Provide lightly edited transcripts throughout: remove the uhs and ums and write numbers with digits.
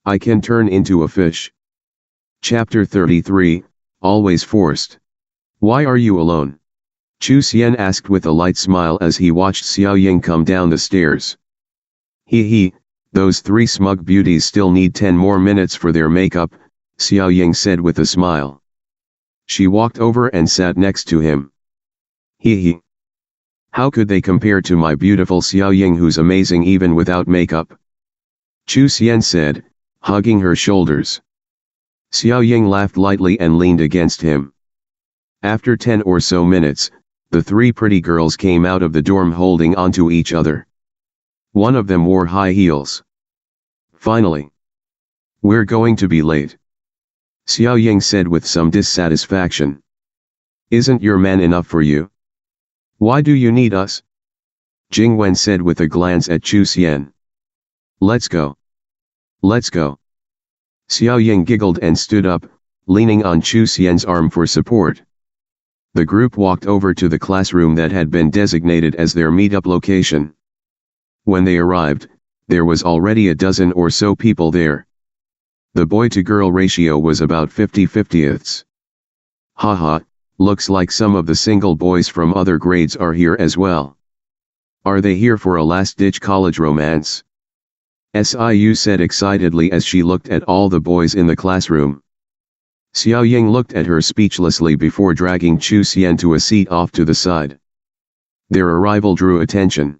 I can turn into a fish. Chapter 33, Always Forced. Why are you alone? Chu Xian asked with a light smile as he watched Xiao Ying come down the stairs. He, those three smug beauties still need 10 more minutes for their makeup, Xiao Ying said with a smile. She walked over and sat next to him. He. How could they compare to my beautiful Xiao Ying who's amazing even without makeup? Chu Xian said, hugging her shoulders. Xiao Ying laughed lightly and leaned against him. After 10 or so minutes, the three pretty girls came out of the dorm holding onto each other. One of them wore high heels. Finally. We're going to be late. Xiao Ying said with some dissatisfaction. Isn't your man enough for you? Why do you need us? Jing Wen said with a glance at Chu Xian. Let's go. Let's go. Xiao Ying giggled and stood up, leaning on Chu Xian's arm for support. The group walked over to the classroom that had been designated as their meetup location. When they arrived, there was already a dozen or so people there. The boy-to-girl ratio was about 50/50. Haha, looks like some of the single boys from other grades are here as well. Are they here for a last-ditch college romance? Siu said excitedly as she looked at all the boys in the classroom. Xiao Ying looked at her speechlessly before dragging Chu Xian to a seat off to the side. Their arrival drew attention.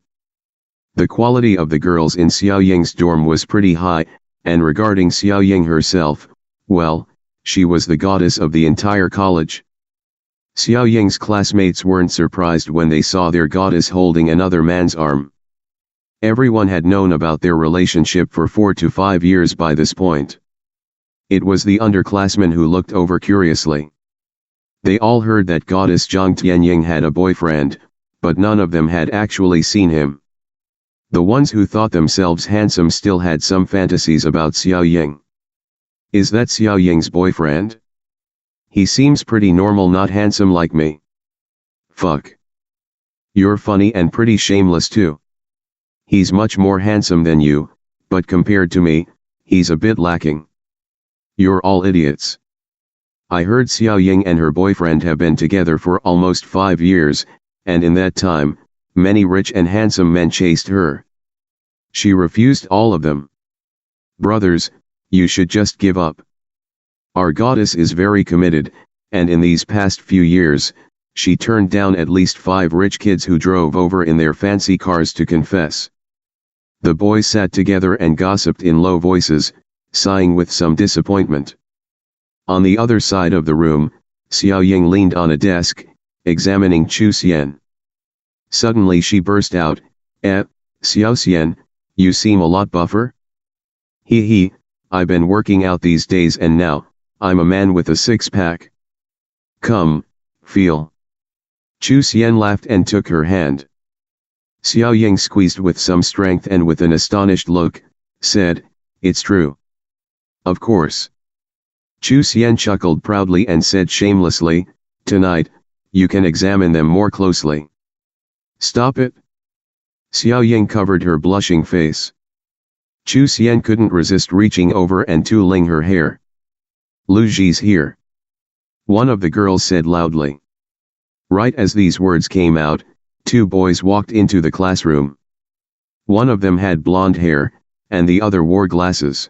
The quality of the girls in Xiao Ying's dorm was pretty high, and regarding Xiao Ying herself, well, she was the goddess of the entire college. Xiao Ying's classmates weren't surprised when they saw their goddess holding another man's arm. Everyone had known about their relationship for 4 to 5 years by this point. It was the underclassmen who looked over curiously. They all heard that goddess Zhang Tianying had a boyfriend, but none of them had actually seen him. The ones who thought themselves handsome still had some fantasies about Xiao Ying. Is that Xiao Ying's boyfriend? He seems pretty normal, not handsome like me. Fuck. You're funny and pretty shameless too. He's much more handsome than you, but compared to me, he's a bit lacking. You're all idiots. I heard Xiao Ying and her boyfriend have been together for almost 5 years, and in that time, many rich and handsome men chased her. She refused all of them. Brothers, you should just give up. Our goddess is very committed, and in these past few years, she turned down at least 5 rich kids who drove over in their fancy cars to confess. The boys sat together and gossiped in low voices, sighing with some disappointment. On the other side of the room, Xiao Ying leaned on a desk, examining Chu Xian. Suddenly she burst out, Xiao Xian, you seem a lot buffer? He, I've been working out these days and now, I'm a man with a 6-pack. Come, feel. Chu Xian laughed and took her hand. Xiao Ying squeezed with some strength and with an astonished look, said, It's true. Of course. Chu Xian chuckled proudly and said shamelessly, Tonight, you can examine them more closely. Stop it. Xiao Ying covered her blushing face. Chu Xian couldn't resist reaching over and tooling her hair. Lu Ji's here. One of the girls said loudly. Right as these words came out, 2 boys walked into the classroom. One of them had blonde hair, and the other wore glasses.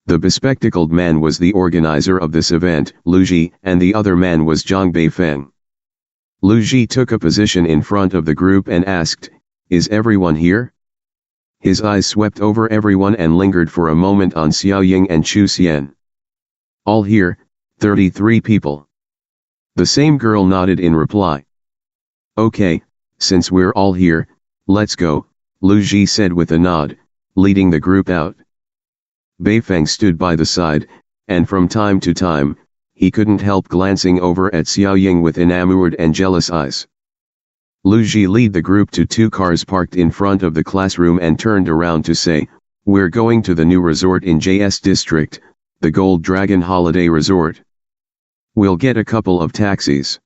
The bespectacled man was the organizer of this event, Lu Ji, and the other man was Zhang Beifeng. Lu Ji took a position in front of the group and asked, Is everyone here? His eyes swept over everyone and lingered for a moment on Xiao Ying and Chu Xian. All here, 33 people. The same girl nodded in reply. Okay, since we're all here, let's go, Lu Ji said with a nod, leading the group out. Beifeng stood by the side, and from time to time, he couldn't help glancing over at Xiao Ying with enamored and jealous eyes. Lu Ji led the group to 2 cars parked in front of the classroom and turned around to say, We're going to the new resort in JS District, the Gold Dragon Holiday Resort. We'll get a couple of taxis.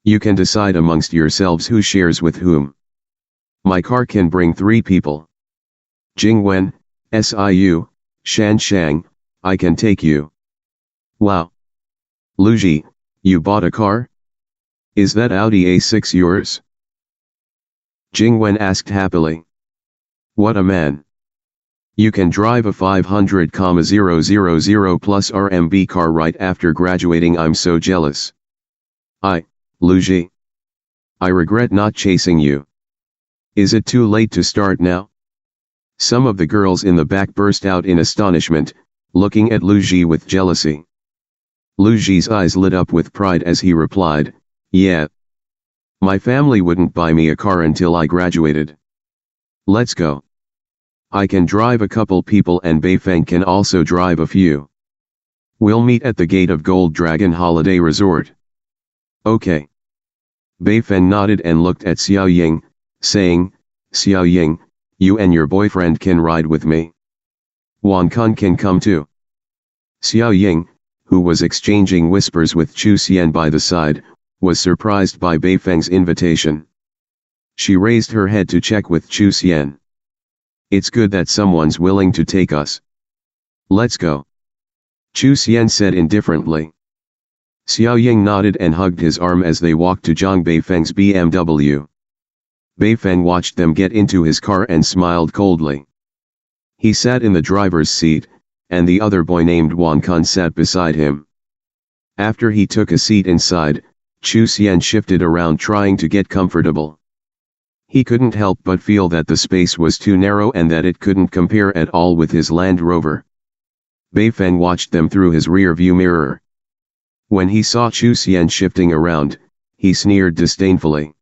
You can decide amongst yourselves who shares with whom. My car can bring 3 people. Jingwen, Siu, Shan Shang, I can take you. Wow. Luji, you bought a car? Is that Audi A6 yours? Jingwen asked happily. What a man. You can drive a 500,000 plus RMB car right after graduating. I'm so jealous. Luji. I regret not chasing you. Is it too late to start now? Some of the girls in the back burst out in astonishment, looking at Luji with jealousy. Luji's eyes lit up with pride as he replied, yeah. My family wouldn't buy me a car until I graduated. Let's go. I can drive a couple people and Beifeng can also drive a few. We'll meet at the gate of Gold Dragon Holiday Resort. Okay. Beifeng nodded and looked at Xiao Ying, saying, Xiao Ying, you and your boyfriend can ride with me. Wan Kun can come too. Xiao Ying, who was exchanging whispers with Chu Xian by the side, was surprised by Beifeng's invitation. She raised her head to check with Chu Xian. It's good that someone's willing to take us. Let's go. Chu Xian said indifferently. Xiao Ying nodded and hugged his arm as they walked to Zhang Beifeng's BMW. Beifeng watched them get into his car and smiled coldly. He sat in the driver's seat, and the other boy named Wan Kun sat beside him. After he took a seat inside, Chu Xian shifted around trying to get comfortable. He couldn't help but feel that the space was too narrow and that it couldn't compare at all with his Land Rover. Beifeng watched them through his rear-view mirror. When he saw Chu Xian shifting around, he sneered disdainfully.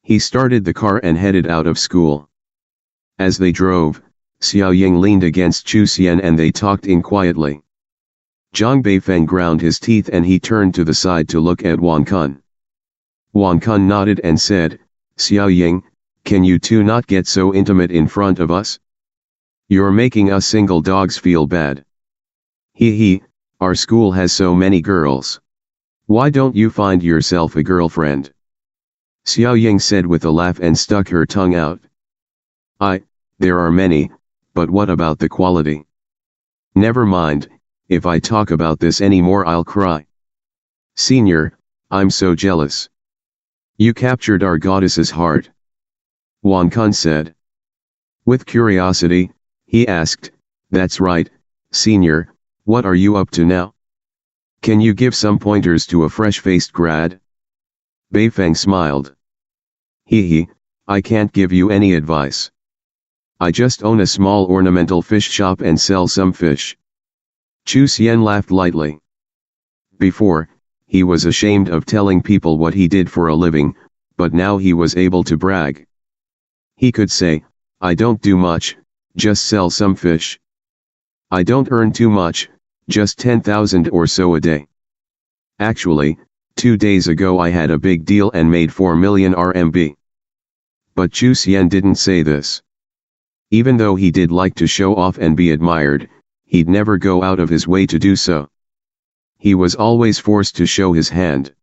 He started the car and headed out of school. As they drove, Xiao Ying leaned against Chu Xian and they talked in quietly. Zhang Beifeng ground his teeth and he turned to the side to look at Wan Kun. Wan Kun nodded and said, Xiao Ying, can you two not get so intimate in front of us? You're making us single dogs feel bad. Hee, our school has so many girls. Why don't you find yourself a girlfriend? Xiao Ying said with a laugh and stuck her tongue out. There are many, but what about the quality? Never mind, if I talk about this anymore I'll cry. Senior, I'm so jealous. You captured our goddess's heart. Wan Kun said. With curiosity, he asked, that's right, Senior, what are you up to now? Can you give some pointers to a fresh-faced grad? Beifeng smiled. Hee, I can't give you any advice. I just own a small ornamental fish shop and sell some fish. Chu Xian laughed lightly. Before, he was ashamed of telling people what he did for a living, but now he was able to brag. He could say, I don't do much, just sell some fish. I don't earn too much, just 10,000 or so a day. Actually, 2 days ago I had a big deal and made 4 million RMB. But Chu Xian didn't say this. Even though he did like to show off and be admired, he'd never go out of his way to do so. He was always forced to show his hand.